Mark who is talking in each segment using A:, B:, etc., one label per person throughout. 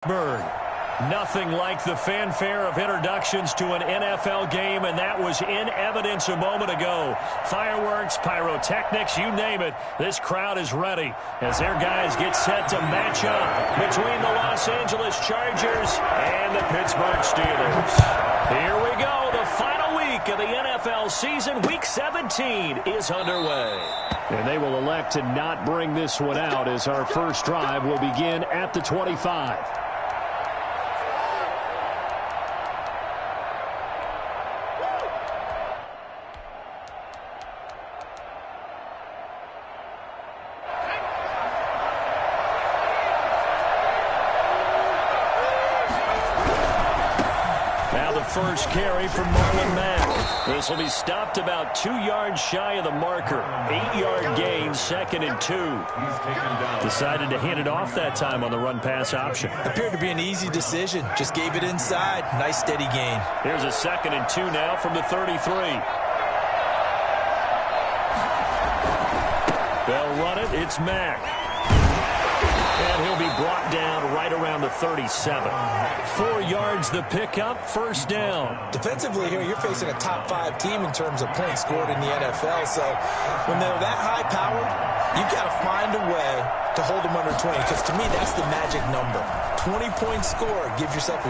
A: Bird. Nothing like the fanfare of introductions to an NFL game, and that was in evidence a moment ago. Fireworks, pyrotechnics, you name it. This crowd is ready as their guys get set to match up between the Los Angeles Chargers and the Pittsburgh Steelers. Here we go. The final week of the NFL season, Week 17, is underway. And they will elect to not bring this one out as our first drive will begin at the 25. First carry from Marlon Mack. This will be stopped about 2 yards shy of the marker. 8-yard gain, 2nd and 2. Decided to hand it off that time on the run-pass option.
B: Appeared to be an easy decision. Just gave it inside. Nice steady gain.
A: Here's a 2nd and 2 now from the 33. They'll run it. It's Mack. And he'll be brought down right around the 37. 4 yards the pickup, first down.
B: Defensively here, you're facing a top-5 team in terms of points scored in the NFL. So when they're that high-powered, you've got to find a way to hold them under 20. Because to me, that's the magic number. 20-point score, you give yourself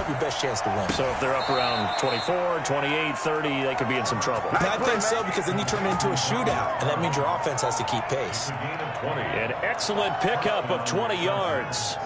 B: your best chance to win.
A: So if they're up around 24, 28, 30, they could be in some trouble.
B: I think so, because then you turn it into a shootout, and that means your offense has to keep pace.
A: An excellent pickup of 20 yards.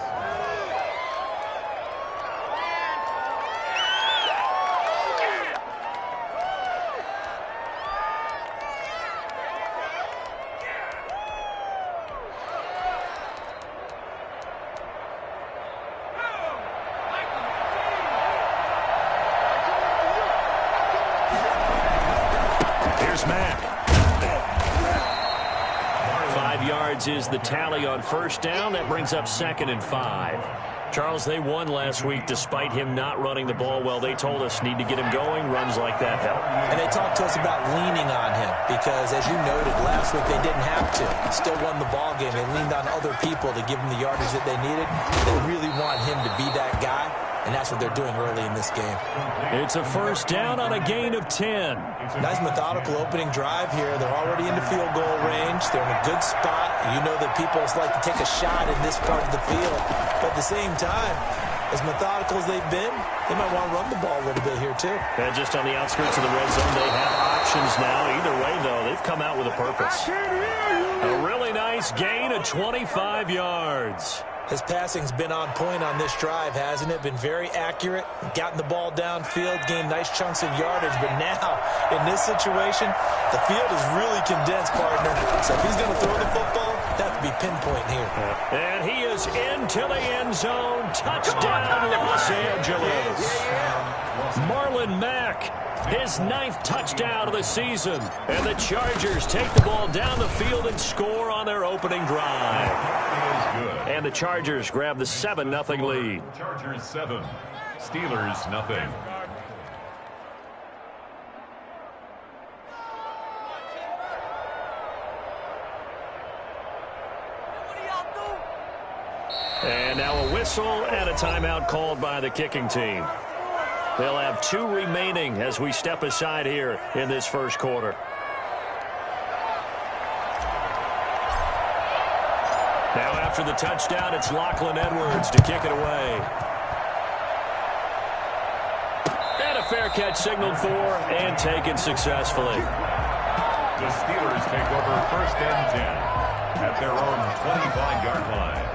A: Is the tally on first down. That brings up 2nd and 5. Charles, they won last week despite him not running the ball well. They told us need to get him going. Runs like that help.
B: And they talked to us about leaning on him because, as you noted, last week they didn't have to. Still won the ball game. They leaned on other people to give them the yardage that they needed. They really want him to be that guy, and that's what they're doing early in this game.
A: It's a first down on a gain of 10.
B: Nice methodical opening drive here. They're already into field goal range. They're in a good spot. You know that people like to take a shot in this part of the field. But at the same time, as methodical as they've been, they might want to run the ball a little bit here too.
A: And just on the outskirts of the red zone, they have options now. Either way, though, they've come out with a purpose. A really nice gain of 25 yards.
B: His passing's been on point on this drive, hasn't it? Been very accurate, gotten the ball downfield, gained nice chunks of yardage. But now, in this situation, the field is really condensed, partner. So if he's going to throw the football, that would be pinpoint here.
A: And he is into the end zone. Touchdown, Los Angeles. Marlon Mack, his 9th touchdown of the season. And the Chargers take the ball down the field and score on their opening drive. And the Chargers grab the 7-0 lead.
C: Chargers 7, Steelers nothing.
A: And now a whistle and a timeout called by the kicking team. They'll have 2 remaining as we step aside here in this first quarter. Now after the touchdown, it's Lachlan Edwards to kick it away. And a fair catch signaled for and taken successfully.
C: The Steelers take over 1st and 10 at their own 25-yard line.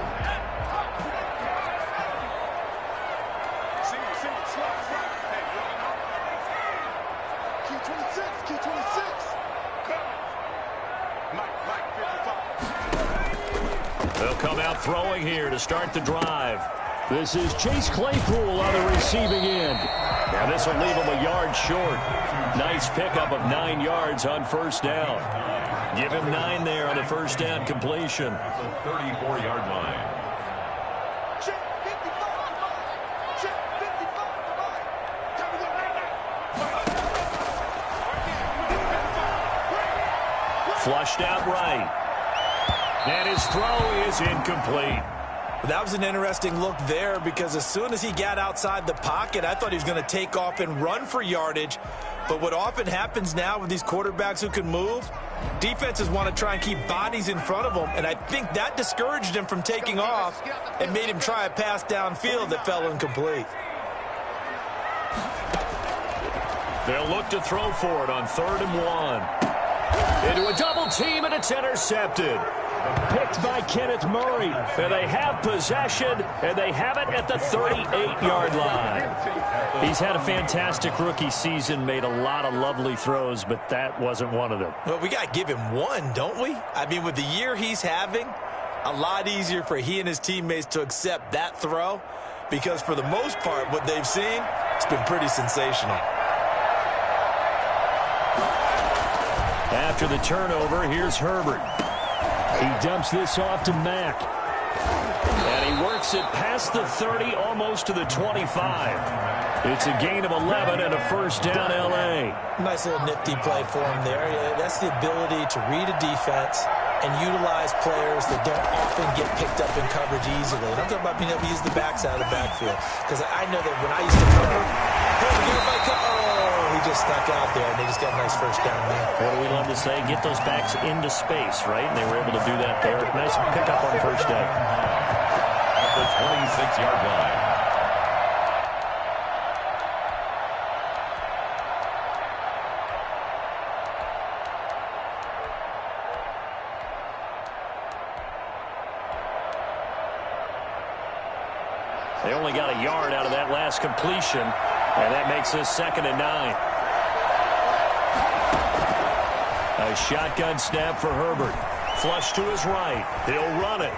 A: They'll come out throwing here to start the drive. This is Chase Claypool on the receiving end. Now this will leave him a yard short. Nice pickup of 9 yards on first down. Give him 9 there on the first down completion.
C: That's a 34-yard line.
A: Flushed out right. And his throw is incomplete.
B: That was an interesting look there because as soon as he got outside the pocket, I thought he was going to take off and run for yardage. But what often happens now with these quarterbacks who can move, defenses want to try and keep bodies in front of them, and I think that discouraged him from taking off and made him try a pass downfield that fell incomplete.
A: They'll look to throw for it on 3rd and 1. Into a double team, and it's intercepted. Picked by Kenneth Murray. And they have possession, and they have it at the 38-yard line. He's had a fantastic rookie season, made a lot of lovely throws, but that wasn't one of them.
B: Well, we got to give him one, don't we? I mean, with the year he's having, a lot easier for he and his teammates to accept that throw because for the most part, what they've seen, it's been pretty sensational.
A: After the turnover, here's Herbert. He dumps this off to Mack. And he works it past the 30, almost to the 25. It's a gain of 11 and a first down, L.A.
B: Nice little nifty play for him there. That's the ability to read a defense and utilize players that don't often get picked up in coverage easily. And I'm talking about being able to use the backside of the backfield. Because I know that when I used to cover, he just snuck out there, and they just got a nice first down there.
A: What do we love to say? Get those backs into space, right? And they were able to do that there. Nice pickup on first down.
C: At the 26-yard line.
A: They only got a yard out of that last completion, and that makes this 2nd and 9. A shotgun snap for Herbert. Flush to his right. He'll run it.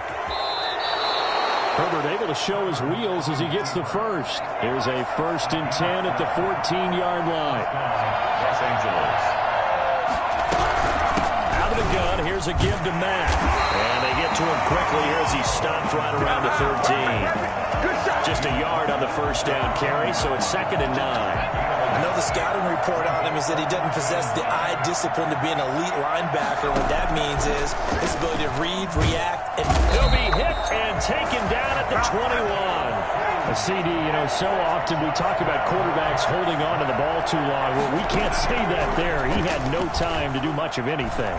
A: Herbert able to show his wheels as he gets the first. Here's a 1st and 10 at the 14-yard line.
C: Los Angeles.
A: Out of the gun, here's a give to Mack. And they get to him quickly here as he stopped right around the 13. Just a yard on the first down carry, so it's 2nd and 9.
B: I know the scouting report on him is that he doesn't possess the eye discipline to be an elite linebacker. What that means is his ability to read, react, and
A: he'll be hit and taken down at the 21. A CD, so often we talk about quarterbacks holding on to the ball too long. Well, we can't say that there. He had no time to do much of anything.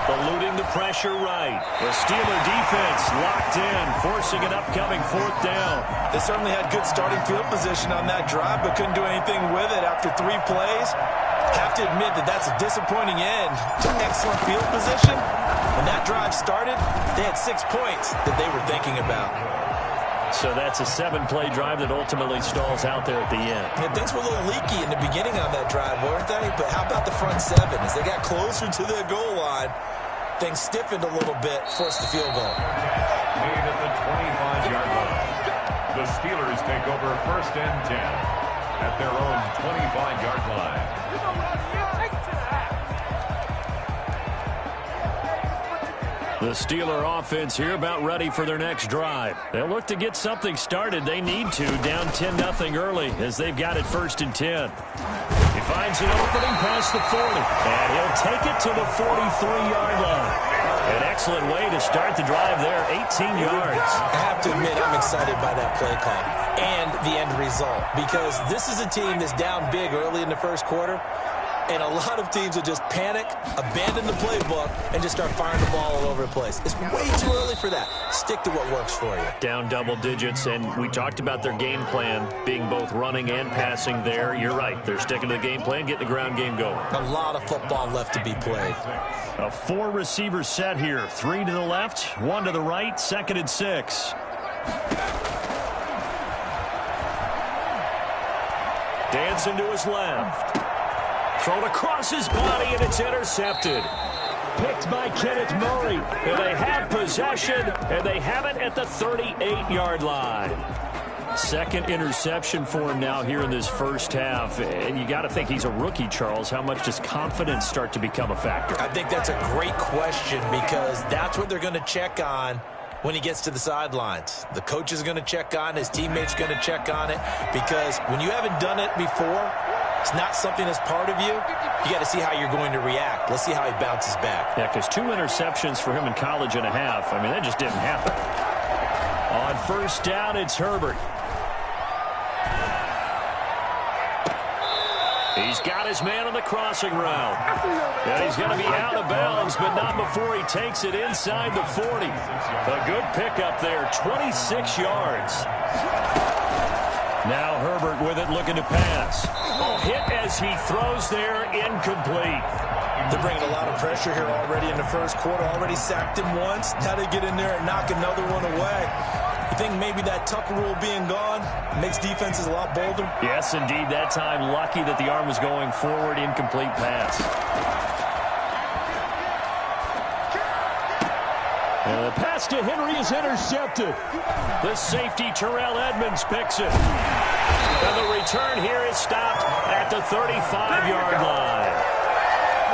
A: Eluding the pressure right. The Steeler defense locked in, forcing an upcoming 4th down.
B: They certainly had good starting field position on that drive, but couldn't do anything with it after 3 plays. Have to admit that that's a disappointing end to excellent field position. When that drive started, they had 6 points that they were thinking about.
A: So that's a 7-play drive that ultimately stalls out there at the end.
B: Yeah, things were a little leaky in the beginning on that drive, weren't they? But how about the front 7? As they got closer to the goal line, things stiffened a little bit, forced the field goal.
C: Made at the 25-yard line. The Steelers take over 1st and 10 at their own 25-yard line.
A: The Steeler offense here about ready for their next drive. They'll look to get something started. They need to, down 10-0 early as they've got it 1st and 10. He finds an opening past the 40, and he'll take it to the 43-yard line. An excellent way to start the drive there, 18 yards.
B: I have to admit, I'm excited by that play call and the end result because this is a team that's down big early in the first quarter, and a lot of teams will just panic, abandon the playbook, and just start firing the ball all over the place. It's way too early for that. Stick to what works for you.
A: Down double digits, and we talked about their game plan being both running and passing there. You're right. They're sticking to the game plan, getting the ground game going.
B: A lot of football left to be played.
A: A 4-receiver set here. 3 to the left, 1 to the right, 2nd and 6. Dancing to his left. Thrown across his body, and it's intercepted. Picked by Kenneth Murray. And they have possession, and they have it at the 38-yard line. 2nd interception for him now here in this first half. And you got to think he's a rookie, Charles. How much does confidence start to become a factor?
B: I think that's a great question because that's what they're going to check on when he gets to the sidelines. The coach is going to check on it. His teammates are going to check on it because when you haven't done it before, it's not something that's part of you. You got to see how you're going to react. Let's see how he bounces back.
A: Yeah, because 2 interceptions for him in college and a half. I mean, that just didn't happen. on first down, it's Herbert. He's got his man on the crossing route. And he's going to be out of bounds, but not before he takes it inside the 40. A good pickup there, 26 yards. Now Herbert with it, looking to pass. Hit as he throws there, incomplete.
B: They're bringing a lot of pressure here already in the first quarter. Already sacked him once. Now they get in there and knock another one away. You think maybe that Tucker rule being gone makes defenses a lot bolder?
A: Yes, indeed. That time, lucky that the arm was going forward, incomplete pass. And the pass to Henry is intercepted. The safety, Terrell Edmonds, picks it. And the return here is stopped at the 35-yard line.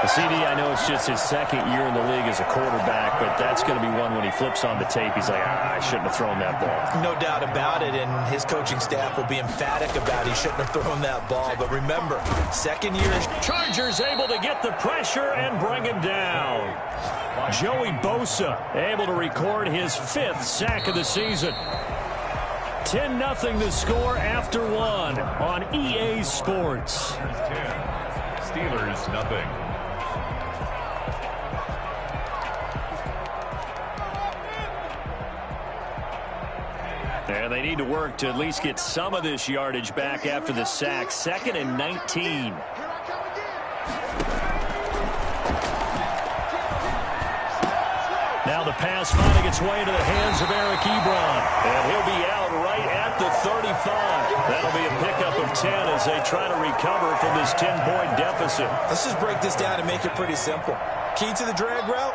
A: CD, I know it's just his second year in the league as a quarterback, but that's going to be one when he flips on the tape. He's like, I shouldn't have thrown that ball.
B: No doubt about it, and his coaching staff will be emphatic about he shouldn't have thrown that ball. But remember, second year.
A: Chargers able to get the pressure and bring him down. Joey Bosa able to record his 5th sack of the season. 10-0 the score after 1 on EA Sports.
C: 10. Steelers, nothing.
A: And they need to work to at least get some of this yardage back after the sack. 2nd and 19. Now the pass finding its way into the hands of Eric Ebron. And he'll be out right at the 35. That'll be a pickup of 10 as they try to recover from this 10-point deficit.
B: Let's just break this down and make it pretty simple. Key to the drag route,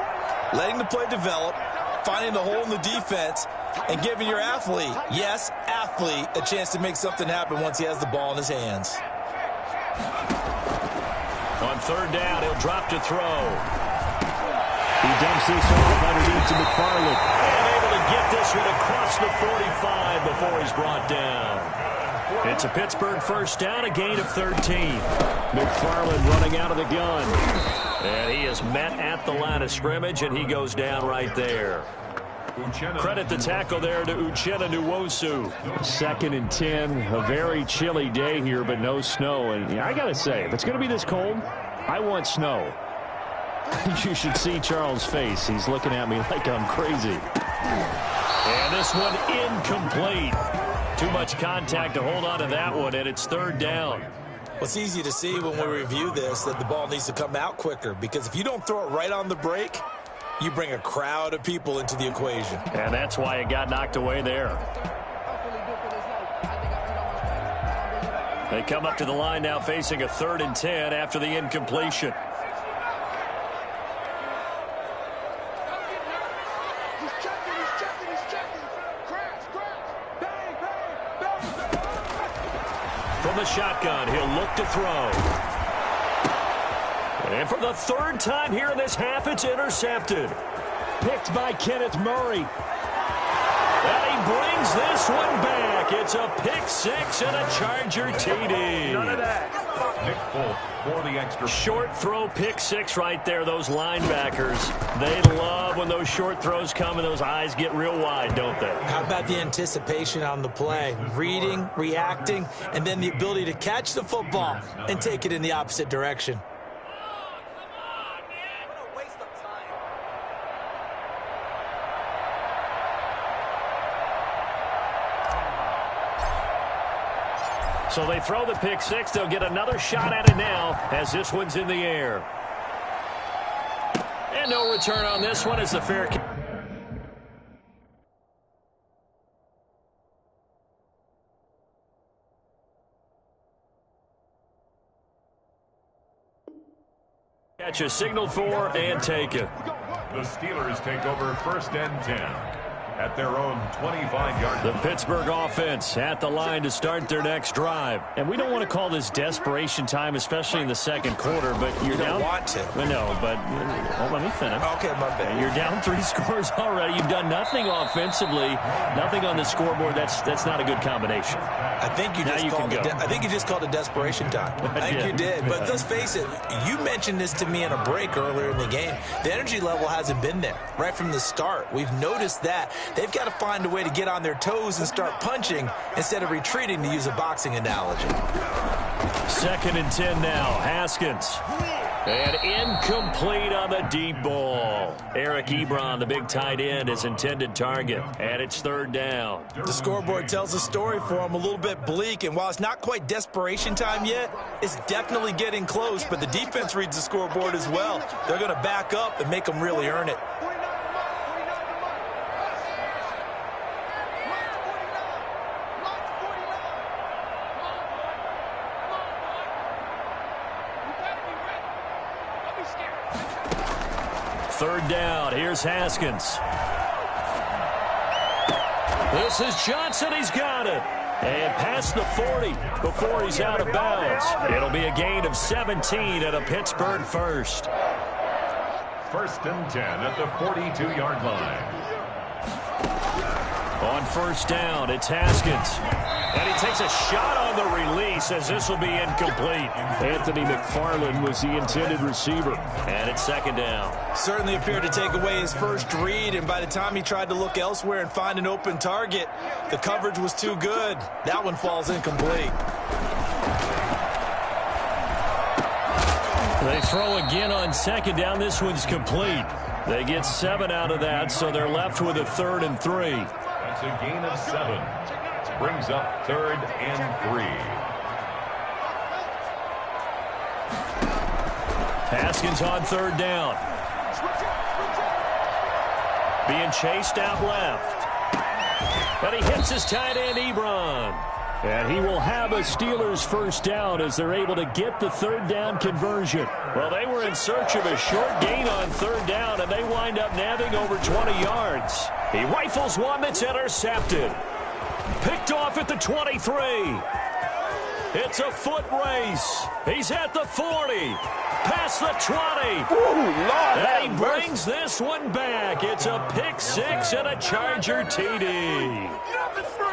B: letting the play develop, finding the hole in the defense, and giving your athlete, yes, athlete, a chance to make something happen once he has the ball in his hands.
A: On 3rd down, he'll drop to throw. He dumps this off underneath to McFarland. And able to get this one across the 45 before he's brought down. It's a Pittsburgh first down, a gain of 13. McFarland running out of the gun. And he is met at the line of scrimmage, and he goes down right there. Credit the tackle there to Uchenna Nwosu. 2nd and 10, a very chilly day here, but no snow. And I got to say, if it's going to be this cold, I want snow. You should see Charles' face. He's looking at me like I'm crazy. And this one incomplete. Too much contact to hold on to that one, and it's 3rd down.
B: Well, it's easy to see when we review this that the ball needs to come out quicker, because if you don't throw it right on the break, you bring a crowd of people into the equation.
A: And that's why it got knocked away there. They come up to the line now facing a 3rd and 10 after the incompletion. From the shotgun, he'll look to throw. And for the 3rd time here in this half, it's intercepted. Picked by Kenneth Murray. And he brings this one back. It's a pick 6 and a Charger TD.
C: None of that. Nick Folk for the extra.
A: Short throw, pick 6 right there. Those linebackers, they love when those short throws come and those eyes get real wide, don't they?
B: How about the anticipation on the play? Reading, reacting, and then the ability to catch the football and take it in the opposite direction.
A: So they throw the pick 6. They'll get another shot at it now as this one's in the air. And no return on this one as the fair catch. Catch is signaled for and taken.
C: The Steelers take over 1st and 10 at their own 25-yard
A: The
C: line.
A: Pittsburgh offense at the line to start their next drive. And we don't want to call this desperation time, especially in the 2nd quarter, but you're
B: You
A: down.
B: don't want to.
A: No, but let me finish.
B: Okay, my bad.
A: You're down 3 scores already. You've done nothing offensively, nothing on the scoreboard. That's not a good combination.
B: I think you
A: Now
B: just
A: you
B: called
A: can
B: it.
A: go.
B: I think you just called it desperation time. I think you did. But let's face it. You mentioned this to me in a break earlier in the game. The energy level hasn't been there right from the start. We've noticed that. they've got to find a way to get on their toes and start punching instead of retreating, to use a boxing analogy.
A: 2nd and 10 now. Haskins. And incomplete on the deep ball. Eric Ebron, the big tight end, is intended target. And it's 3rd down.
B: The scoreboard tells a story for him, a little bit bleak. And while it's not quite desperation time yet, it's definitely getting close. But the defense reads the scoreboard as well. They're going to back up and make them really earn it.
A: Third down. Here's Haskins. This is Johnson. He's got it. And past the 40 before he's out of bounds. It'll be a gain of 17 and a Pittsburgh first.
C: 1st and 10 at the 42-yard line.
A: On 1st down, it's Haskins. And he takes a shot on the release as this will be incomplete. Anthony McFarland was the intended receiver. And it's 2nd down.
B: Certainly appeared to take away his first read, and by the time he tried to look elsewhere and find an open target, the coverage was too good. That one falls incomplete.
A: They throw again on 2nd down. This one's complete. They get 7 out of that, so they're left with a 3rd and 3.
C: That's a gain of 7. Brings up 3rd and 3.
A: Haskins on 3rd down. Being chased out left. And he hits his tight end, Ebron. And he will have a Steelers first down as they're able to get the 3rd down conversion. Well, they were in search of a short gain on 3rd down, and they wind up nabbing over 20 yards. He rifles one that's intercepted. Picked off at the 23. It's a foot race. He's at the 40. Past the 20. And he brings this one back. It's a pick 6 and a Charger TD.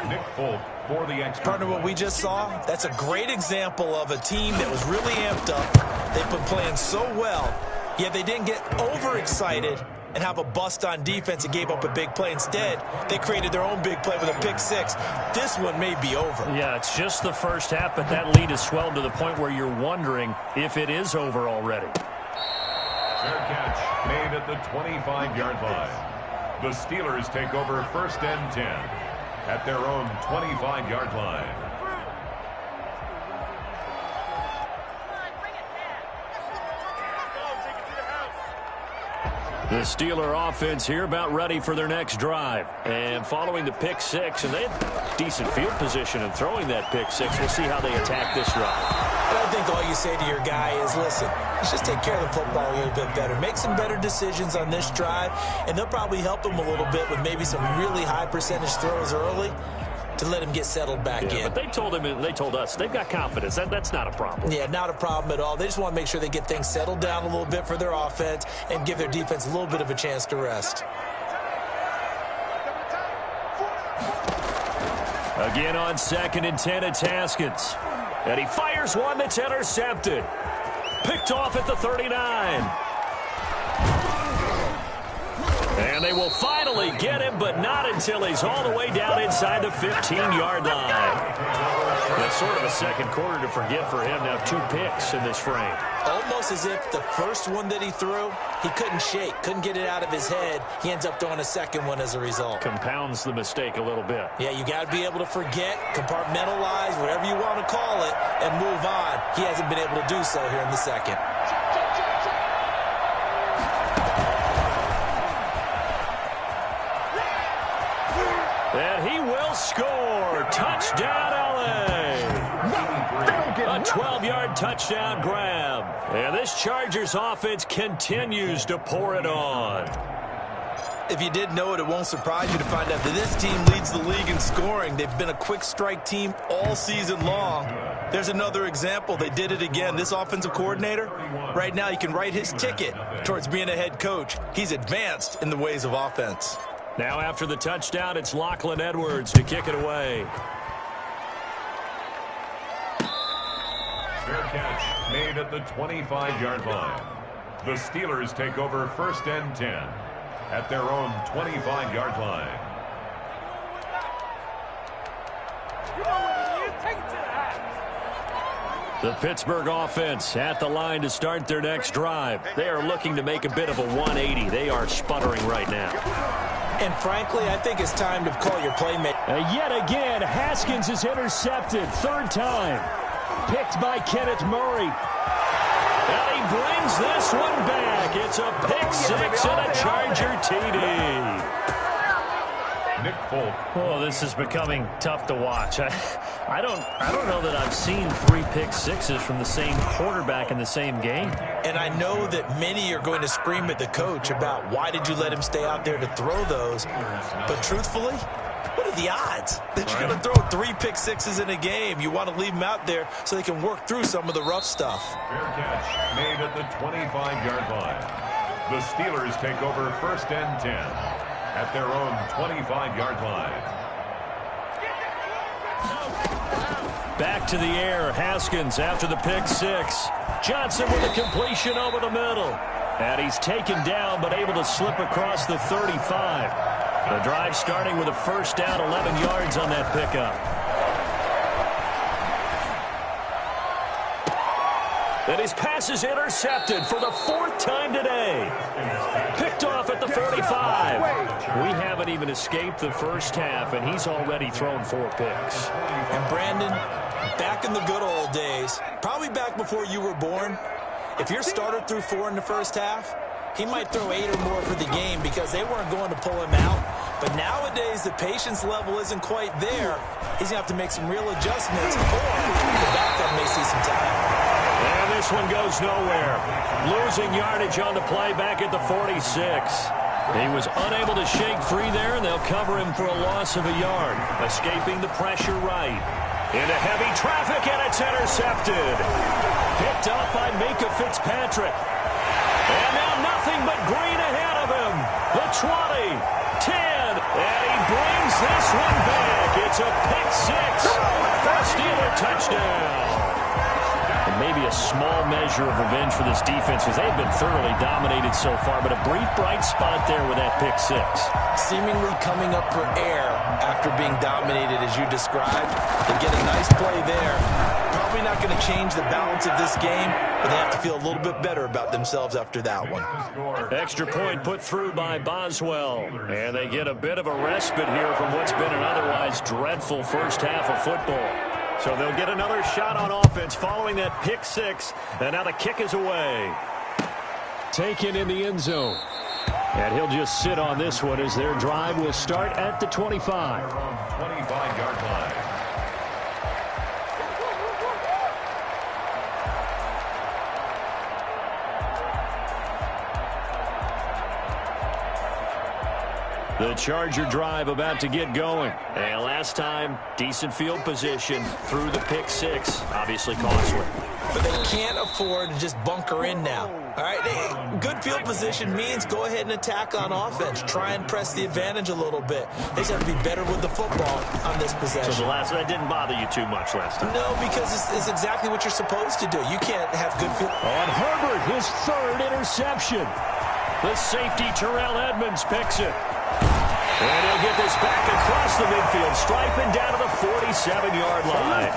C: Nick Folk for the extra.
B: Partner, what we just saw, that's a great example of a team that was really amped up. They've been playing so well, yet they didn't get overexcited and have a bust on defense and gave up a big play. Instead, they created their own big play with a pick 6. This one may be over.
A: Yeah, it's just the first half, but that lead has swelled to the point where you're wondering if it is over already.
C: Fair catch made at the 25-yard line. The Steelers take over 1st and 10 at their own 25-yard line.
A: The Steeler offense here about ready for their next drive. And following the pick 6, and they had decent field position in throwing that pick 6. We'll see how they attack this drive.
B: And I think all you say to your guy is, listen, let's just take care of the football a little bit better. Make some better decisions on this drive, and they'll probably help him a little bit with maybe some really high percentage throws early to let him get settled back in.
A: But they told him, and they told us, they've got confidence. That's not a problem.
B: Yeah, not a problem at all. They just want to make sure they get things settled down a little bit for their offense and give their defense a little bit of a chance to rest.
A: Again on 2nd and 10, it's Haskins. And he fires one that's intercepted. Picked off at the 39. And they will finally get him, but not until he's all the way down inside the 15-yard line. That's sort of a second quarter to forget for him. Now 2 picks in this frame.
B: Almost as if the first one that he threw, he couldn't shake, couldn't get it out of his head. He ends up throwing a second one as a result.
A: Compounds the mistake a little bit.
B: Yeah, you got to be able to forget, compartmentalize, whatever you want to call it, and move on. He hasn't been able to do so here in the second.
A: And he will score. Touchdown, LA. A 12-yard touchdown grab. And this Chargers offense continues to pour it on.
B: If you didn't know it, it won't surprise you to find out that this team leads the league in scoring. They've been a quick strike team all season long. There's another example. They did it again. This offensive coordinator, right now you can write his ticket towards being a head coach. He's advanced in the ways of offense.
A: Now after the touchdown, it's Lachlan Edwards to kick it away.
C: Fair catch made at the 25-yard line. The Steelers take over 1st and 10 at their own 25-yard line.
A: The Pittsburgh offense at the line to start their next drive. They are looking to make a bit of a 180. They are sputtering right now.
B: And frankly, I think it's time to call your playmaker.
A: Yet again, Haskins is intercepted. Third time. Picked by Kenneth Murray. And he brings this one back. It's a pick six and a Charger TD.
C: Nick Folk.
A: Oh, this is becoming tough to watch. I don't know that I've seen 3 pick sixes from the same quarterback in the same game.
B: And I know that many are going to scream at the coach about why did you let him stay out there to throw those. But truthfully, what are the odds that you're going to throw 3 pick sixes in a game? You want to leave them out there so they can work through some of the rough stuff.
C: Fair catch made at the 25-yard line. The Steelers take over first and 10 at their own 25-yard line.
A: Back to the air, Haskins after the pick six. Johnson with a completion over the middle. And he's taken down but able to slip across the 35. The drive starting with a first down, 11 yards on that pickup. And his pass is intercepted for the 4th time today. Picked off at the 45. We haven't even escaped the first half, and he's already thrown 4 picks.
B: And Brandon, back in the good old days, probably back before you were born, if your starter threw 4 in the first half, he might throw 8 or more for the game because they weren't going to pull him out. But nowadays, the patience level isn't quite there. He's going to have to make some real adjustments, or the backup may see some time.
A: And this one goes nowhere. Losing yardage on the play back at the 46. He was unable to shake free there, and they'll cover him for a loss of a yard. Escaping the pressure right. Into heavy traffic, and it's intercepted. Picked up by Minkah Fitzpatrick. And now nothing but green ahead of him. The 20, 10, and he brings this one back. It's a pick six. First Steeler touchdown. And maybe a small measure of revenge for this defense because they've been thoroughly dominated so far, but a brief bright spot there with that pick six.
B: Seemingly coming up for air after being dominated as you described. They get a nice play there. Probably not going to change the balance of this game, but they have to feel a little bit better about themselves after that one.
A: Extra point put through by Boswell. And they get a bit of a respite here from what's been an otherwise dreadful first half of football. So they'll get another shot on offense following that pick six. And now the kick is away. Taken in the end zone. And he'll just sit on this one as their drive will start at the 25.
C: 25-yard line.
A: The Charger drive about to get going. And last time, decent field position through the pick six. Obviously costly.
B: But they can't afford to just bunker in now. All right, good field position means go ahead and attack on offense. Try and press the advantage a little bit. They just have to be better with the football on this possession.
A: So that didn't bother you too much last time?
B: No, because it's exactly what you're supposed to do. You can't have good field.
A: On Herbert, his 3rd interception. The safety, Terrell Edmonds, picks it. And he'll get this back across the midfield, striping down to the 47-yard line.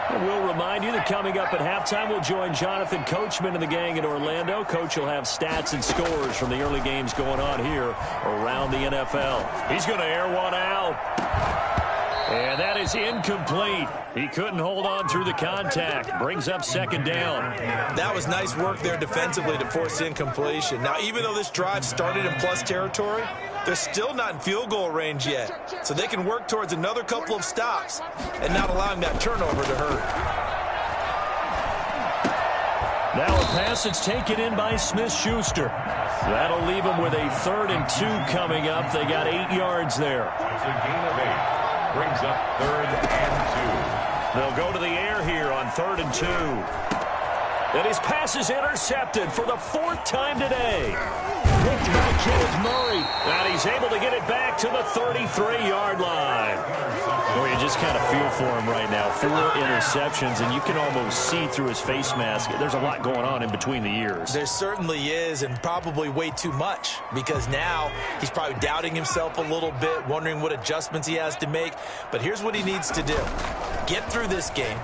A: And we'll remind you that coming up at halftime, we'll join Jonathan Coachman and the gang in Orlando. Coach will have stats and scores from the early games going on here around the NFL. He's going to air one out. And that is incomplete. He couldn't hold on through the contact. Brings up 2nd down.
B: That was nice work there defensively to force incompletion. Now, even though this drive started in plus territory, they're still not in field goal range yet. So they can work towards another couple of stops and not allowing that turnover to hurt.
A: Now a pass that's taken in by Smith-Schuster. That'll leave them with a 3rd and 2 coming up. They got 8 yards there.
C: It's a gain of 8. Brings up 3rd and 2.
A: They'll go to the air here on 3rd and 2. And his pass is intercepted for the 4th time today. Picked by Kenneth Murray. And he's able to get it back to the 33-yard line. Well, you just kind of feel for him right now. 4 interceptions, and you can almost see through his face mask. There's a lot going on in between the ears.
B: There certainly is, and probably way too much, because now he's probably doubting himself a little bit, wondering what adjustments he has to make. But here's what he needs to do. Get through this game,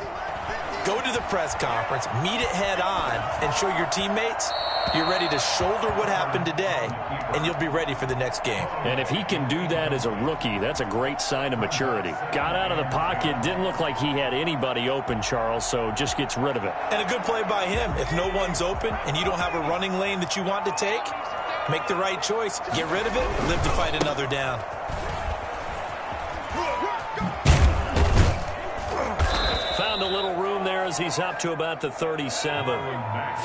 B: go to the press conference, meet it head on, and show your teammates you're ready to shoulder what happened today, and you'll be ready for the next game.
A: And if he can do that as a rookie, that's a great sign of maturity. Got out of the pocket, didn't look like he had anybody open, Charles, so just gets rid of it.
B: And a good play by him. If no one's open and you don't have a running lane that you want to take, make the right choice. Get rid of it, live to fight another down.
A: Found a little room there as he's up to about the 37.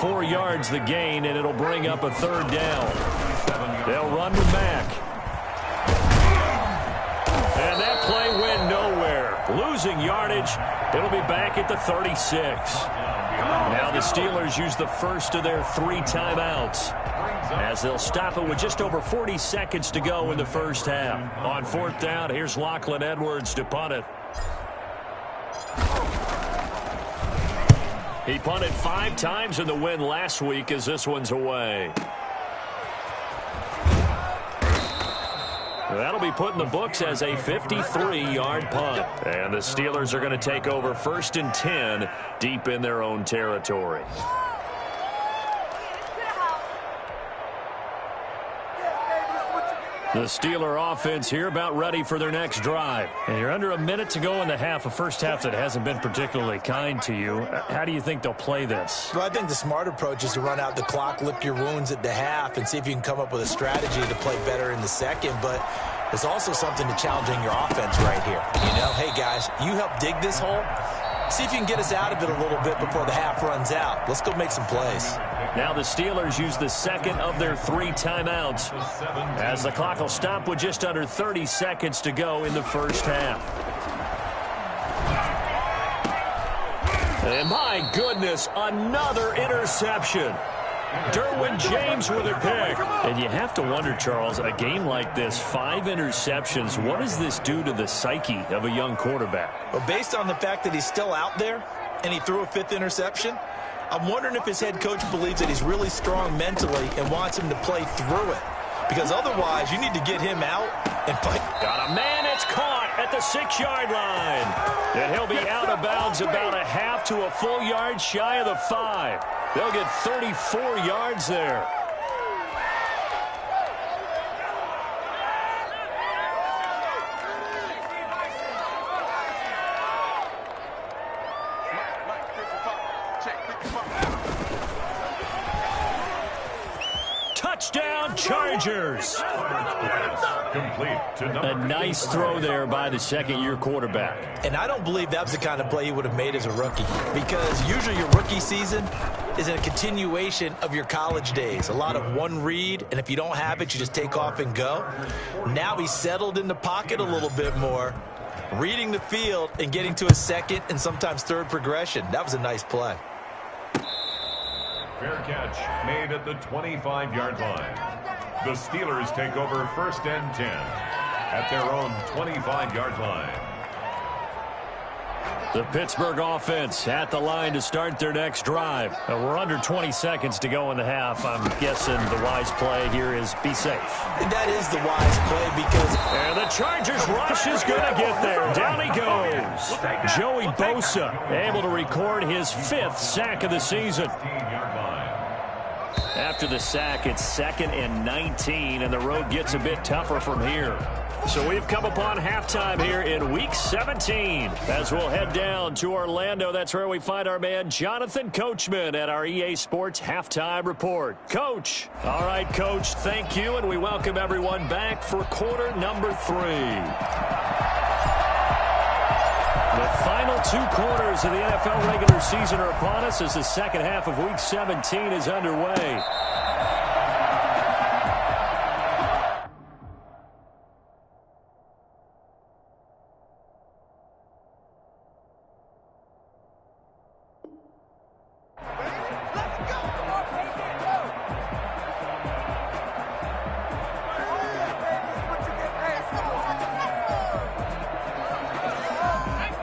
A: 4 yards the gain, and it'll bring up a 3rd down. They'll run to Mack. And that play went nowhere. Losing yardage. It'll be back at the 36. Now the Steelers use the first of their 3 timeouts, as they'll stop it with just over 40 seconds to go in the first half. On 4th down, here's Lachlan Edwards to punt it. He punted 5 times in the win last week as this one's away. That'll be put in the books as a 53-yard punt. And the Steelers are going to take over 1st and 10 deep in their own territory. The Steeler offense here about ready for their next drive. And you're under a minute to go in the half, a first half that hasn't been particularly kind to you. How do you think they'll play this?
B: Well, I think the smart approach is to run out the clock, lick your wounds at the half, and see if you can come up with a strategy to play better in the second. But there's also something to challenging your offense right here. You know, hey, guys, you help dig this hole. See if you can get us out of it a little bit before the half runs out. Let's go make some plays.
A: Now the Steelers use the second of their 3 timeouts, as the clock will stop with just under 30 seconds to go in the first half. And my goodness, another interception. Derwin James with a pick. And you have to wonder, Charles, a game like this, 5 interceptions, what does this do to the psyche of a young quarterback?
B: Well, based on the fact that he's still out there and he threw a 5th interception, I'm wondering if his head coach believes that he's really strong mentally and wants him to play through it. Because otherwise, you need to get him out and fight.
A: Got a man, it's caught at the 6-yard line. And he'll be out of bounds about a half to a full yard shy of the 5. They'll get 34 yards there. Touchdown, Chargers.
C: Complete to number
A: A nice throw there by the second-year quarterback.
B: And I don't believe that was the kind of play he would have made as a rookie, because usually your rookie season is a continuation of your college days. A lot of one read, and if you don't have it, you just take off and go. Now he's settled in the pocket a little bit more, reading the field and getting to a second and sometimes third progression. That was a nice play.
C: Fair catch made at the 25-yard line. The Steelers take over 1st and 10 at their own 25-yard line.
A: The Pittsburgh offense at the line to start their next drive. We're under 20 seconds to go in the half. I'm guessing the wise play here is be safe.
B: And that is the wise play, because...
A: And the Chargers rush is going to get there. Down he goes. Joey Bosa able to record his 5th sack of the season. After the sack, it's 2nd and 19, and the road gets a bit tougher from here. So we've come upon halftime here in Week 17. As we'll head down to Orlando, that's where we find our man Jonathan Coachman at our EA Sports Halftime Report. Coach. All right, Coach, thank you, and we welcome everyone back for quarter number 3. The final 2 quarters of the NFL regular season are upon us as the second half of Week 17 is underway.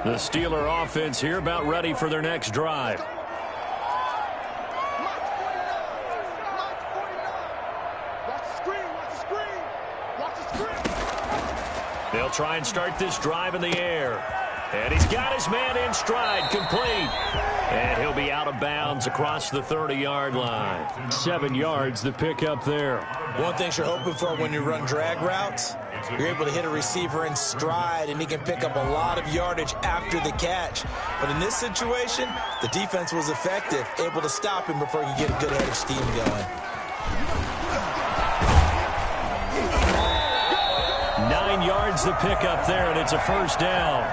A: The Steeler offense here about ready for their next drive. They'll try and start this drive in the air. And he's got his man in stride, complete. And he'll be out of bounds across the 30-yard line. 7 yards the pickup there.
B: One thing you're hoping for when you run drag routes, you're able to hit a receiver in stride, and he can pick up a lot of yardage after the catch. But in this situation, the defense was effective, able to stop him before he could get a good head of steam going.
A: 9 yards the pickup there, and it's a first down.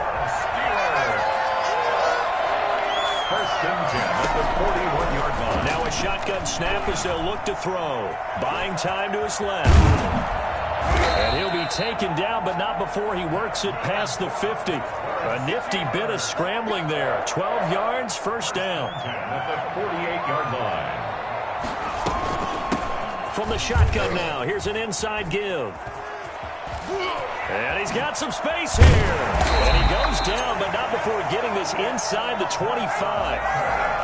C: First and 10 at the 41-yard line.
A: Now a shotgun snap as they'll look to throw. Buying time to his left. And he'll be taken down, but not before he works it past the 50. A nifty bit of scrambling there. 12 yards, first down.
C: At the 48-yard line.
A: From the shotgun now, here's an inside give. And he's got some space here. And he goes down, but not before getting this inside the 25.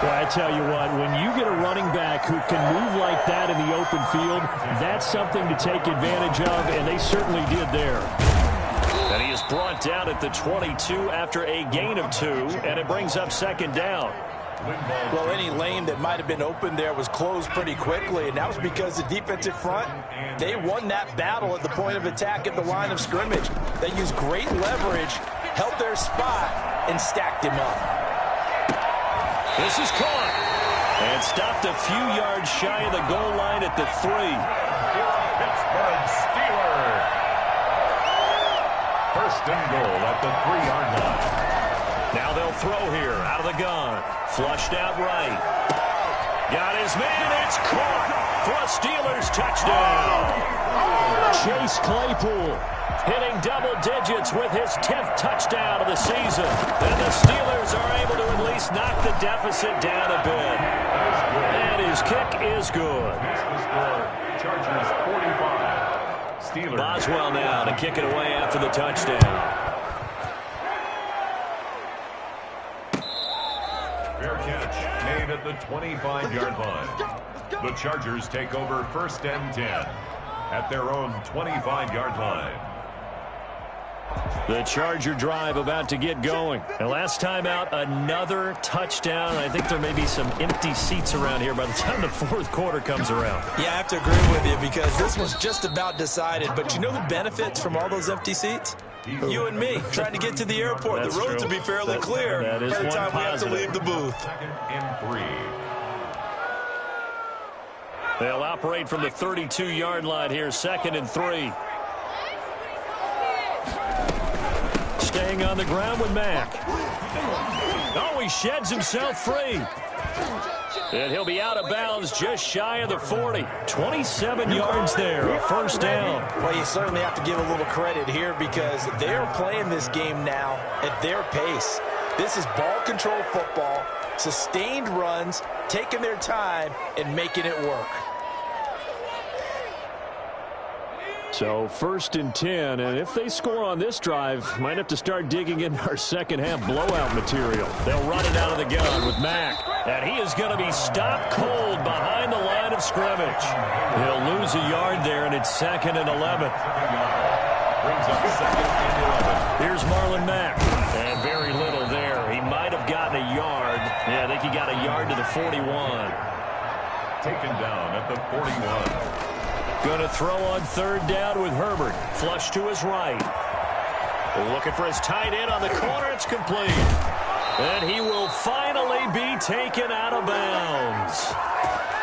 A: Well, I tell you what, when you get a running back who can move like that in the open field, that's something to take advantage of, and they certainly did there. And he is brought down at the 22 after a gain of 2, and it brings up second down.
B: Well, any lane that might have been open there was closed pretty quickly, and that was because the defensive front, they won that battle at the point of attack at the line of scrimmage. They used great leverage, held their spot, and stacked him up.
A: This is caught and stopped a few yards shy of the goal line at the 3.
C: Pittsburgh Steelers. First and goal at the 3-yard line.
A: Now they'll throw here out of the gun. Flushed out right. Got his man. It's caught for a Steelers touchdown. Chase Claypool hitting double digits with his 10th touchdown of the season. And the Steelers are able to at least knock the deficit down a bit. And his kick is good.
C: Chargers 45. Steelers.
A: Boswell now to kick it away after the touchdown.
C: Fair catch made at the 25-yard line. The Chargers take over first and 10 at their own 25-yard line.
A: The Charger drive about to get going. And last time out, another touchdown. I think there may be some empty seats around here by the time the fourth quarter comes around.
B: Yeah, I have to agree with you because this was just about decided. But you know who benefits from all those empty seats? You and me, trying to get to the airport.
A: That's
B: the roads
A: true.
B: will be fairly clear
A: that is
B: by the
A: one
B: time we have to
A: positive.
B: leave the booth.
C: Second and 3.
A: They'll operate from the 32-yard line here, second and 3. Staying on the ground with Mack. Oh, he sheds himself free. And he'll be out of bounds just shy of the 40. 27 yards there, a first down.
B: Well, you certainly have to give a little credit here because they're playing this game now at their pace. This is ball control football, sustained runs, taking their time, and making it work.
A: So first and 10, and if they score on this drive, might have to start digging in our second half blowout material. They'll run it out of the gun with Mack, and he is going to be stopped cold behind the line of scrimmage. He'll lose a yard there, and it's second and 11.
C: Brings up second and 11.
A: Here's Marlon Mack, and very little there. He might have gotten a yard. Yeah, I think he got a yard to the 41.
C: Taken down at the 41.
A: Going to throw on third down with Herbert. Flush to his right. Looking for his tight end on the corner. It's complete. And he will finally be taken out of bounds.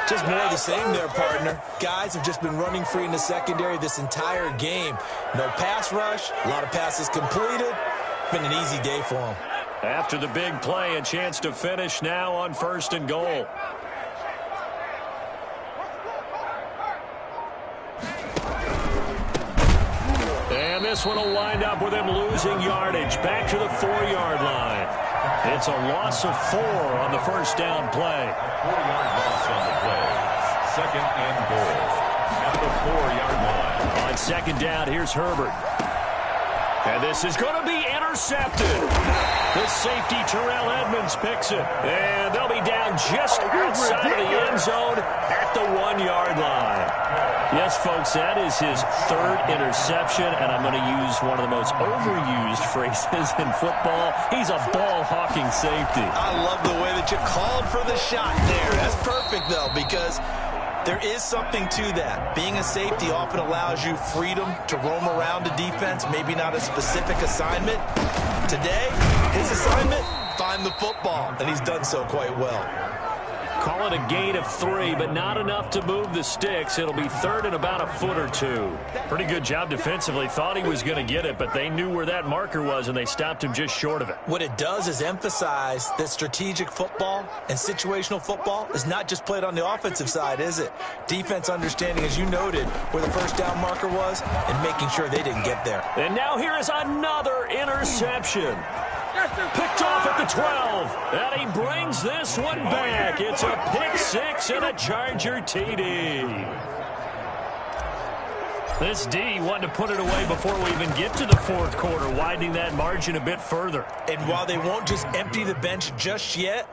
B: Just more of the same there, partner. Guys have just been running free in the secondary this entire game. No pass rush, a lot of passes completed. Been an easy day for them.
A: After the big play, a chance to finish now on first and goal. And this one will wind up with him losing yardage back to the 4-yard line. It's a loss of 4 on the first down play.
C: 4-yard loss on the play. Second and goal at the 4-yard line.
A: On second down, here's Herbert. And this is going to be intercepted. intercepted. The safety, Terrell Edmonds, picks it. And they'll be down just outside of the end zone at the 1-yard line. Yes, folks, that is his third interception, and I'm going to use one of the most overused phrases in football. He's a ball-hawking safety.
B: I love the way that you called for the shot there. That's perfect, though, because there is something to that. Being a safety often allows you freedom to roam around a defense, maybe not a specific assignment. Today, his assignment, find the football, and he's done so quite well.
A: Call it a gain of 3, but not enough to move the sticks. It'll be third and about a foot or two. Pretty good job defensively. Thought he was going to get it, but they knew where that marker was, and they stopped him just short of it.
B: What it does is emphasize that strategic football and situational football is not just played on the offensive side, is it? Defense understanding, as you noted, where the first down marker was and making sure they didn't get there.
A: And now here is another interception. Picked off at the 12, and he brings this one back. It's a pick-6 and a Charger TD. This D wanted to put it away before we even get to the fourth quarter, widening that margin a bit further.
B: And while they won't just empty the bench just yet,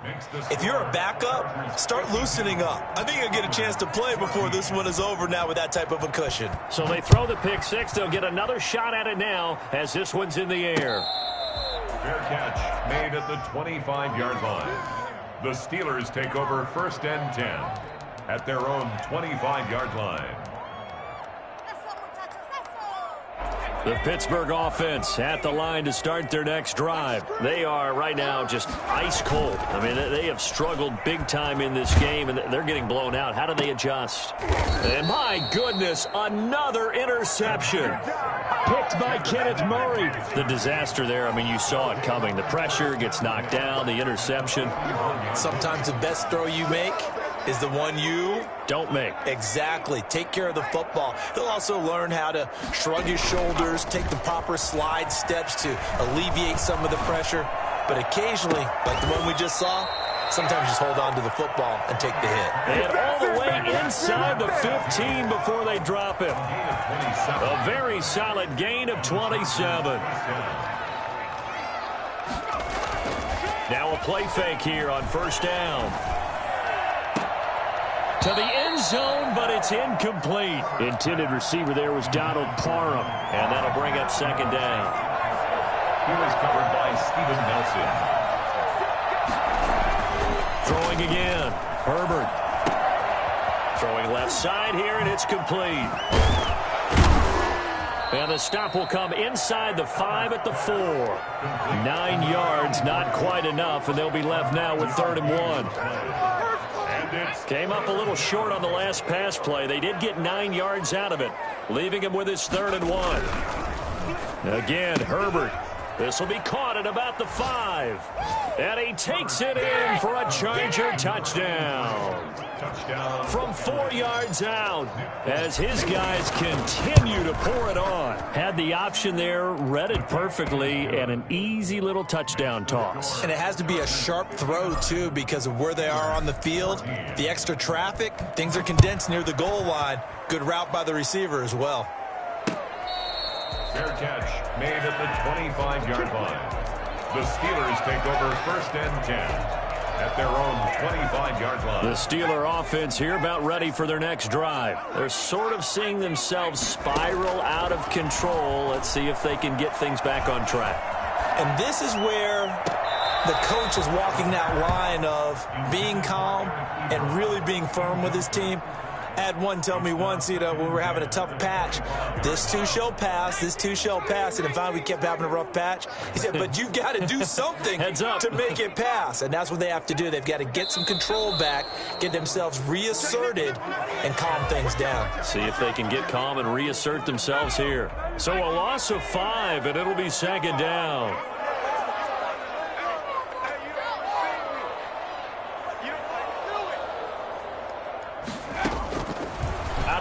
B: if you're a backup, start loosening up. I think you'll get a chance to play before this one is over now with that type of a cushion.
A: So they throw the pick-6. They'll get another shot at it now as this one's in the air.
C: Fair catch made at the 25-yard line. The Steelers take over first and 10 at their own 25-yard line.
A: The Pittsburgh offense at the line to start their next drive. They are right now just ice cold. I mean, they have struggled big time in this game, and they're getting blown out. How do they adjust? And my goodness, another interception. Picked by Kenneth Murray. The disaster there, I mean, you saw it coming. The pressure gets knocked down, the interception.
B: Sometimes the best throw you make is the one you
A: don't make.
B: Exactly. Take care of the football. He'll also learn how to shrug his shoulders, take the proper slide steps to alleviate some of the pressure. But occasionally, like the one we just saw, sometimes just hold on to the football and take the hit.
A: And all the way inside the 15 before they drop him. A very solid gain of 27. Now a play fake here on first down. To the end zone, but it's incomplete. Intended receiver there was Donald Parham, and that'll bring up second down.
C: He was covered by Steven Nelson.
A: Throwing again, Herbert. Throwing left side here, and it's complete. And the stop will come inside the 5 at the 4. 9 yards, not quite enough, and they'll be left now with 3rd and 1. Came up a little short on the last pass play. They did get 9 yards out of it, leaving him with his 3rd and 1. Again, Herbert. This will be caught at about the 5. And he takes it in for a Charger touchdown. From 4 yards out as his guys continue to pour it on. Had the option there, read it perfectly, and an easy little touchdown toss.
B: And it has to be a sharp throw, too, because of where they are on the field. The extra traffic, things are condensed near the goal line. Good route by the receiver as well.
C: Fair catch made at the 25-yard line. The Steelers take over first and 10 at their own 25-yard line.
A: The Steeler offense here about ready for their next drive. They're sort of seeing themselves spiral out of control. Let's see if they can get things back on track.
B: And this is where the coach is walking that line of being calm and really being firm with his team. I had one tell me once, when we were having a tough patch, this too shall pass, this too shall pass. And finally we kept having a rough patch. He said, but you got to do something to make it pass. And that's what they have to do. They've got to get some control back, get themselves reasserted, and calm things down.
A: See if they can get calm and reassert themselves here. So a loss of 5, and it'll be second down.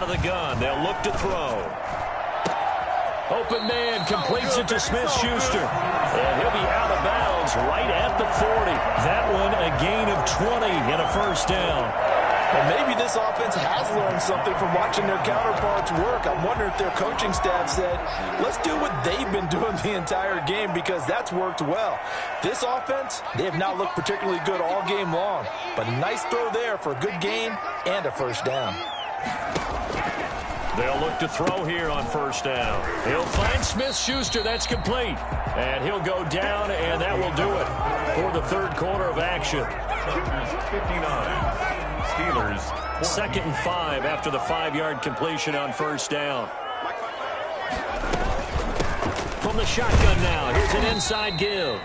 A: The gun. They'll look to throw. Open man completes it to Smith-Schuster. And he'll be out of bounds right at the 40. That one a gain of 20 and a first down.
B: And maybe this offense has learned something from watching their counterparts work. I wonder if their coaching staff said, let's do what they've been doing the entire game, because that's worked well. This offense, they have not looked particularly good all game long, but a nice throw there for a good gain and a first down.
A: They'll look to throw here on first down. He'll find Smith-Schuster. That's complete. And he'll go down, and that will do it for the third quarter of action.
C: Chargers 59. Steelers 14.
A: 2nd and 5 after the 5-yard completion on first down. From the shotgun now, here's an inside give.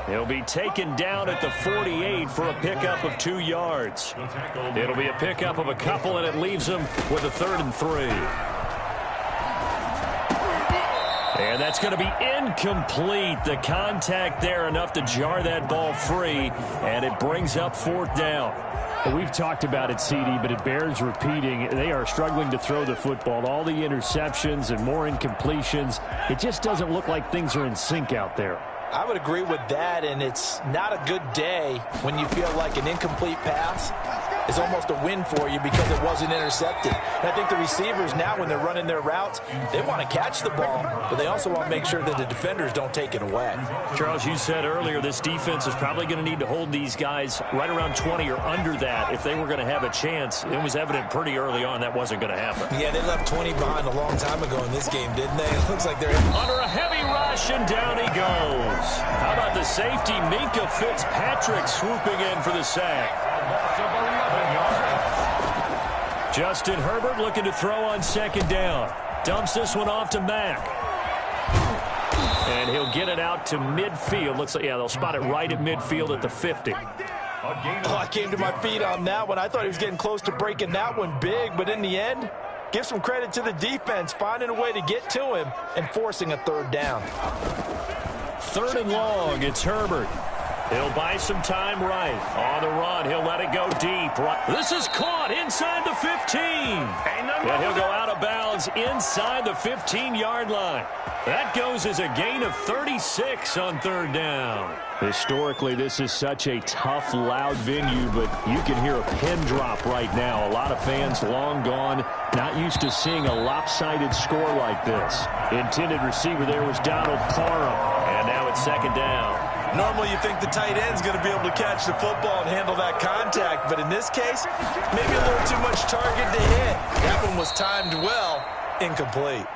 A: He'll be taken down at the 48 for a pickup of 2 yards. It'll be a pickup of a couple, and it leaves him with a 3rd and 3. And that's going to be incomplete. The contact there enough to jar that ball free, and it brings up 4th down.
D: Well, we've talked about it, CD, but it bears repeating. They are struggling to throw the football. All the interceptions and more incompletions. It just doesn't look like things are in sync out there.
B: I would agree with that, and it's not a good day when you feel like an incomplete pass is almost a win for you because it wasn't intercepted. And I think the receivers now, when they're running their routes, they want to catch the ball, but they also want to make sure that the defenders don't take it away.
A: Charles, you said earlier this defense is probably going to need to hold these guys right around 20 or under that if they were going to have a chance. It was evident pretty early on that wasn't going to happen.
B: Yeah, they left 20 behind a long time ago in this game, didn't they? It looks like they're
A: under a heavy rush, and down he goes. How about the safety, Minkah Fitzpatrick, swooping in for the sack. Justin Herbert looking to throw on 2nd down. Dumps this one off to Mack. And he'll get it out to midfield. Looks like, yeah, they'll spot it right at midfield at the 50.
B: Oh, I came to my feet on that one. I thought he was getting close to breaking that one big, but in the end, give some credit to the defense, finding a way to get to him and forcing a 3rd down.
A: 3rd and long, it's Herbert. He'll buy some time right. On the run, he'll let it go deep. This is caught inside the 15. And he'll go out of bounds inside the 15-yard line. That goes as a gain of 36 on 3rd down.
D: Historically, this is such a tough, loud venue, but you can hear a pin drop right now. A lot of fans long gone, not used to seeing a lopsided score like this. Intended receiver there was Donald Parham.
A: And now it's 2nd down.
B: Normally you think the tight end's going to be able to catch the football and handle that contact, but in this case, maybe a little too much target to hit. That one was timed well, incomplete.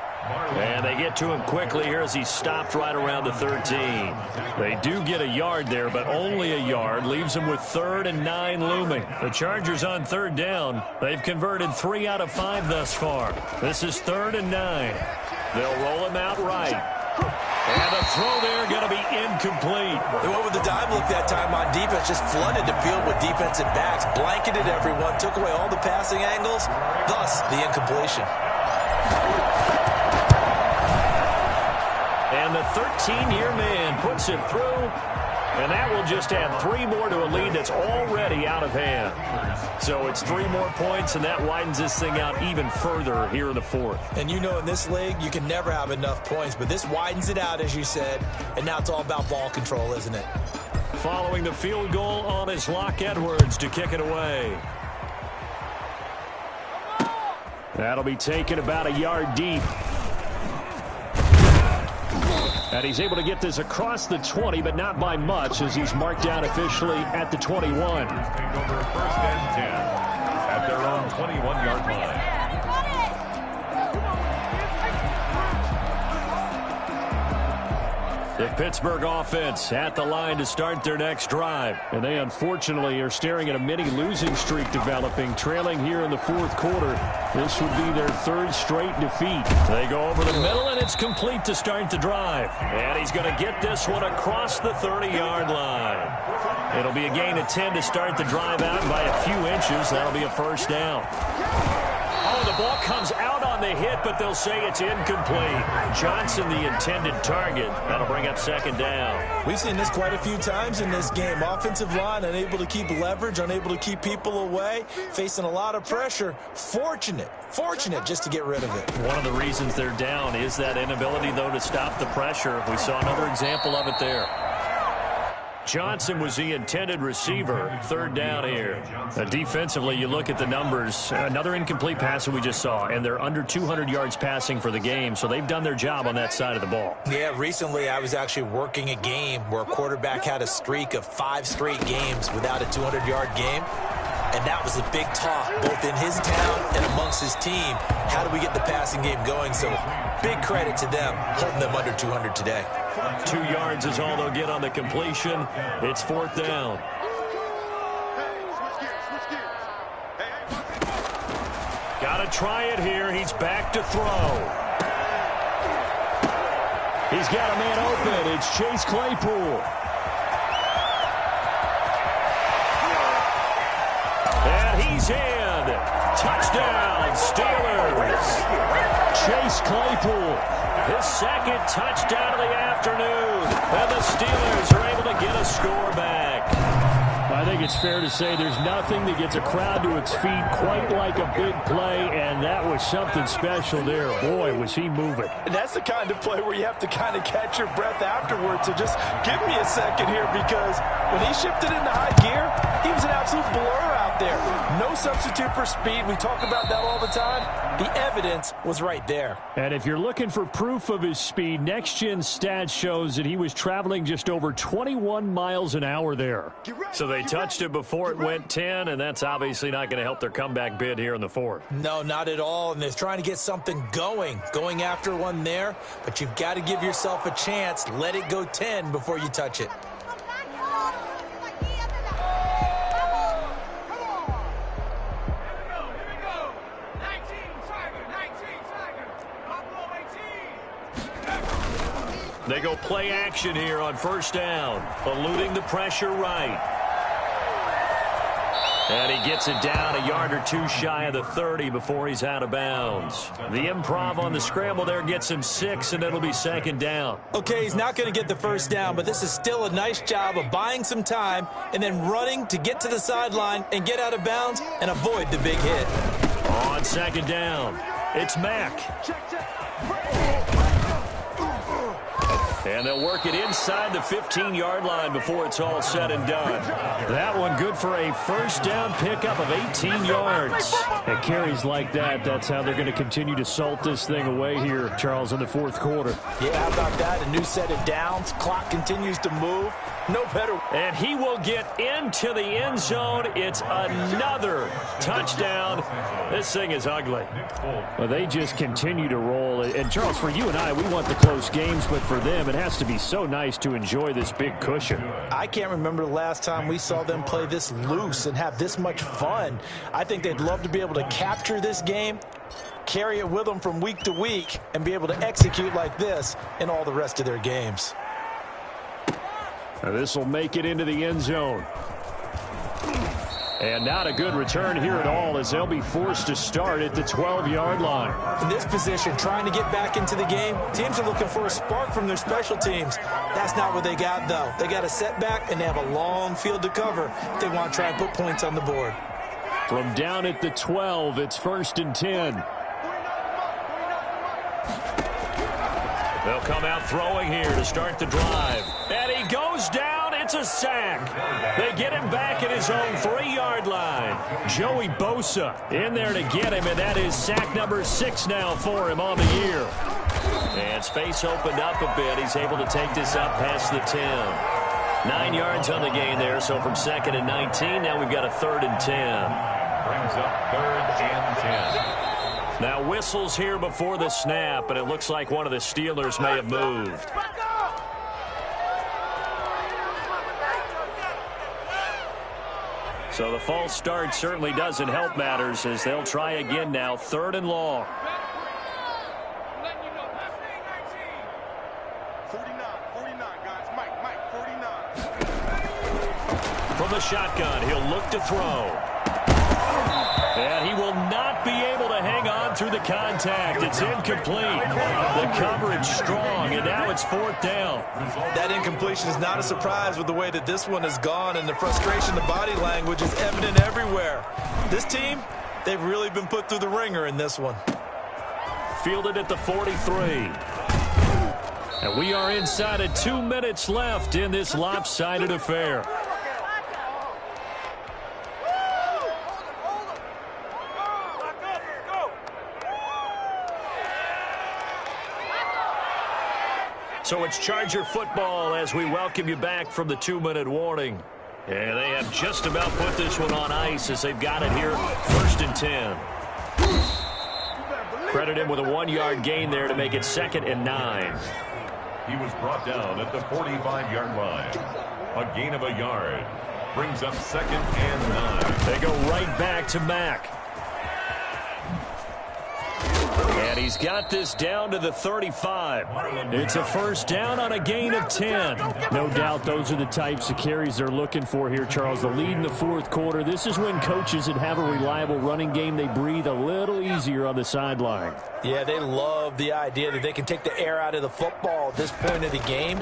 A: And they get to him quickly here as he's stopped right around the 13. They do get a yard there, but only a yard. Leaves them with 3rd and 9 looming. The Chargers on 3rd down. They've converted 3 out of 5 thus far. This is 3rd and 9. They'll roll him out right. And the throw there going to be incomplete.
B: They went with the dime look that time on defense, just flooded the field with defensive backs, blanketed everyone, took away all the passing angles, thus the incompletion.
A: And the 13-year man puts it through, and that will just add 3 more to a lead that's already out of hand. So it's 3 more points, and that widens this thing out even further here in the 4th.
B: And you know in this league, you can never have enough points, but this widens it out, as you said, and now it's all about ball control, isn't it?
A: Following the field goal on is Locke Edwards to kick it away.
D: That'll be taken about a yard deep. And he's able to get this across the 20, but not by much, as he's marked down officially at the 21.
C: Take over 1st and 10 at their own 21-yard line.
A: The Pittsburgh offense at the line to start their next drive.
D: And they unfortunately are staring at a mini losing streak developing, trailing here in the 4th quarter. This would be their 3rd straight defeat.
A: They go over the middle, and it's complete to start the drive. And he's going to get this one across the 30-yard line. It'll be a gain of 10 to start the drive out, and by a few inches, that'll be a first down. Oh, the ball comes out on the hit, but they'll say it's incomplete. Johnson, the intended target. That'll bring up 2nd down.
B: We've seen this quite a few times in this game. Offensive line unable to keep leverage, unable to keep people away, facing a lot of pressure. Fortunate just to get rid of it.
A: One of the reasons they're down is that inability, though, to stop the pressure. We saw another example of it there. Johnson was the intended receiver. Third down here. Defensively, you look at the numbers. Another incomplete pass that we just saw, and they're under 200 yards passing for the game, so they've done their job on that side of the ball.
B: Yeah, recently I was actually working a game where a quarterback had a streak of 5 straight games without a 200-yard game. And that was a big talk, both in his town and amongst his team. How do we get the passing game going? So big credit to them, holding them under 200 today.
A: 2 yards is all they'll get on the completion. It's fourth down. Got to try it here. He's back to throw.
D: He's got a man open. It's Chase Claypool.
A: And he's in. Touchdown, Steelers.
D: Chase Claypool.
A: His second touchdown of the afternoon. And the Steelers are able to get a score back.
D: I think it's fair to say there's nothing that gets a crowd to its feet quite like a big play, and that was something special there. Boy, was he moving.
B: And that's the kind of play where you have to kind of catch your breath afterwards. So just give me a second here, because when he shifted into high gear, he was an absolute blur out there. No substitute for speed. We talk about that all the time. The evidence was right there.
D: And if you're looking for proof of his speed, Next Gen Stats shows that he was traveling just over 21 miles an hour there.
A: So they touched it before it went 10, and that's obviously not going to help their comeback bid here in the fourth.
B: No, not at all. And they're trying to get something going after one there. But you've got to give yourself a chance. Let it go 10 before you touch it.
A: They go play action here on first down, eluding the pressure right. And he gets it down a yard or two shy of the 30 before he's out of bounds. The improv on the scramble there gets him 6, and it'll be second down.
B: Okay, he's not going to get the first down, but this is still a nice job of buying some time and then running to get to the sideline and get out of bounds and avoid the big hit.
A: On second down, it's Mack. And they'll work it inside the 15-yard line before it's all said and done.
D: That one good for a first down pickup of 18 yards. At carries like that, that's how they're going to continue to salt this thing away here, Charles, in the fourth quarter.
B: Yeah, how about that? A new set of downs. Clock continues to move. No better.
A: And he will get into the end zone. It's another touchdown. This thing is ugly.
D: Well, they just continue to roll. And, Charles, for you and I, we want the close games, but for them, it has to be so nice to enjoy this big cushion.
B: I can't remember the last time we saw them play this loose and have this much fun. I think they'd love to be able to capture this game, carry it with them from week to week, and be able to execute like this in all the rest of their games.
D: Now this will make it into the end zone. And not a good return here at all, as they'll be forced to start at the 12-yard line.
B: In this position, trying to get back into the game, teams are looking for a spark from their special teams. That's not what they got, though. They got a setback, and they have a long field to cover if they want to try and put points on the board.
D: From down at the 12, it's 1st and 10.
A: They'll come out throwing here to start the drive. And he goes down. It's a sack. They get him back at his own 3-yard line. Joey Bosa in there to get him, and that is sack number 6 now for him on the year. And space opened up a bit. He's able to take this up past the 10. 9 yards on the gain there, so from 2nd and 19, now we've got a 3rd and 10.
C: Brings up 3rd and 10.
A: Now whistles here before the snap, and it looks like one of the Steelers may have moved. So the false start certainly doesn't help matters, as they'll try again now, 3rd and long.
E: 49, guys. Mike, 49.
A: From the shotgun, he'll look to throw. And he will not be able to hang on through the contact. It's incomplete. The coverage strong, and now it's 4th down.
B: That incompletion is not a surprise with the way that this one has gone, and the frustration, the body language is evident everywhere. This team, they've really been put through the ringer in this one.
A: Fielded at the 43. And we are inside of 2 minutes left in this lopsided affair. So it's Charger football as we welcome you back from the 2-minute warning. And they have just about put this one on ice as they've got it here, 1st and 10. Credit him with a 1-yard gain there to make it 2nd and 9.
C: He was brought down at the 45-yard line. A gain of a yard brings up 2nd and 9.
A: They go right back to Mack. And he's got this down to the 35. It's a 1st down on a gain of 10.
D: No doubt those are the types of carries they're looking for here, Charles. The lead in the 4th quarter. This is when coaches that have a reliable running game, they breathe a little easier on the sideline.
B: Yeah, they love the idea that they can take the air out of the football at this point of the game.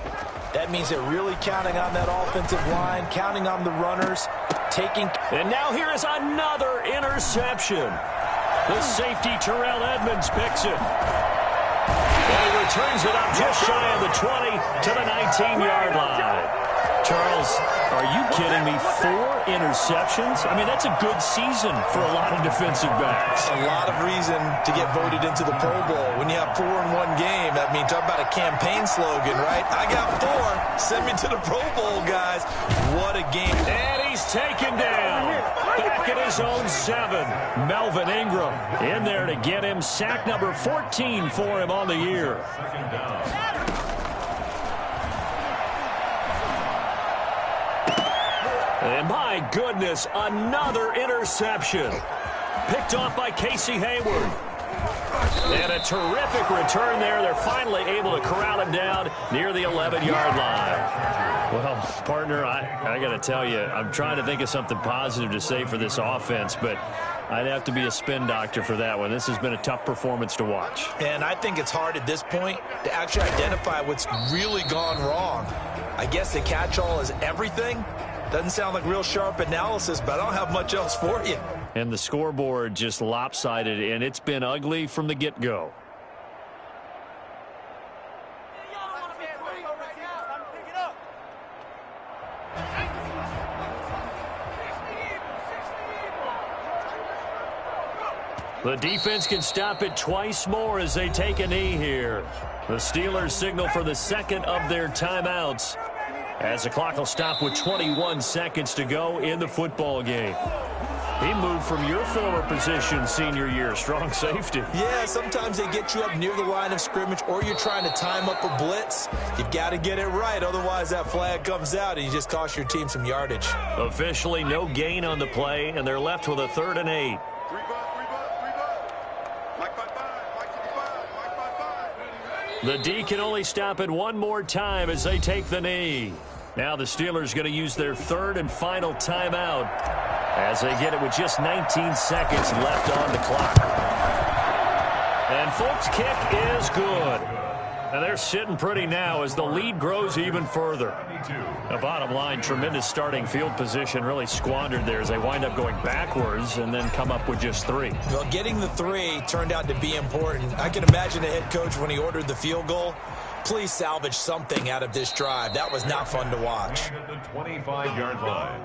B: That means they're really counting on that offensive line, counting on the runners, taking...
A: And now here is another interception. The safety, Terrell Edmonds, picks it. And he returns it up just shy of the 20 to the 19-yard line. Charles, are you kidding me? 4 interceptions? I mean, that's a good season for a lot of defensive backs.
B: A lot of reason to get voted into the Pro Bowl. When you have 4 in one game, that means talk about a campaign slogan, right? I got 4. Send me to the Pro Bowl, guys. What a game.
A: And he's taken down. Back at his own 7. Melvin Ingram in there to get him sack number 14 for him on the year.
C: 2nd down.
A: And my goodness, another interception. Picked off by Casey Hayward. And a terrific return there. They're finally able to corral him down near the 11-yard line.
D: Well, partner, I got to tell you, I'm trying to think of something positive to say for this offense, but I'd have to be a spin doctor for that one. This has been a tough performance to watch.
B: And I think it's hard at this point to actually identify what's really gone wrong. I guess the catch-all is everything. Doesn't sound like real sharp analysis, but I don't have much else for you.
D: And the scoreboard just lopsided, and it's been ugly from the get-go.
A: The defense can stop it twice more as they take a knee here. The Steelers signal for the 2nd of their timeouts as the clock will stop with 21 seconds to go in the football game. He moved from your former position senior year, strong safety.
B: Yeah, sometimes they get you up near the line of scrimmage or you're trying to time up a blitz. You've got to get it right, otherwise that flag comes out and you just cost your team some yardage.
A: Officially no gain on the play, and they're left with a 3rd and 8. The D can only stop it one more time as they take the knee. Now the Steelers going to use their 3rd and final timeout as they get it with just 19 seconds left on the clock. And Folk's kick is good. And they're sitting pretty now as the lead grows even further. The bottom line, tremendous starting field position, really squandered there as they wind up going backwards and then come up with just 3.
B: Well, getting the 3 turned out to be important. I can imagine the head coach when he ordered the field goal. Please salvage something out of this drive. That was not fun to watch.
C: At the 25-yard line,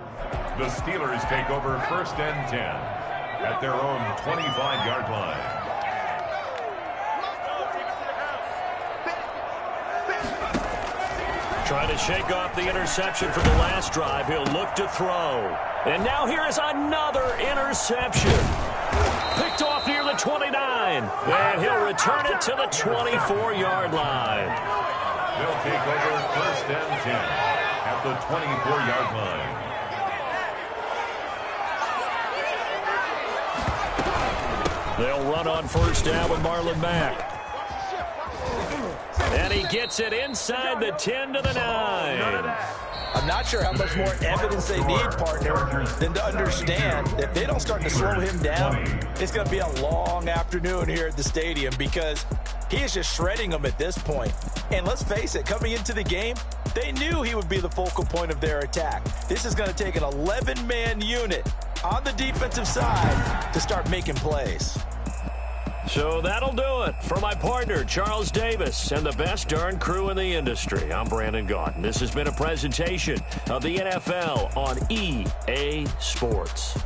C: the Steelers take over 1st and 10 at their own 25-yard line.
A: Trying to shake off the interception from the last drive. He'll look to throw. And now here is another interception. Picked off near the 29. And he'll return it to the 24-yard line.
C: They'll take over 1st and 10 at the 24-yard line.
A: They'll run on 1st down with Marlon Mack. And he gets it inside the 10 to the 9.
B: I'm not sure how much more evidence they need, partner, than to understand that if they don't start to slow him down, it's going to be a long afternoon here at the stadium because he is just shredding them at this point. And let's face it, coming into the game, they knew he would be the focal point of their attack. This is going to take an 11-man unit on the defensive side to start making plays.
A: So that'll do it. For my partner, Charles Davis, and the best darn crew in the industry, I'm Brandon Gaudin. This has been a presentation of the NFL on EA Sports.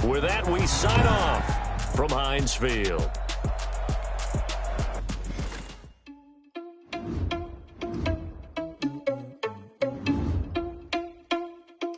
A: With that, we sign off from Heinz Field.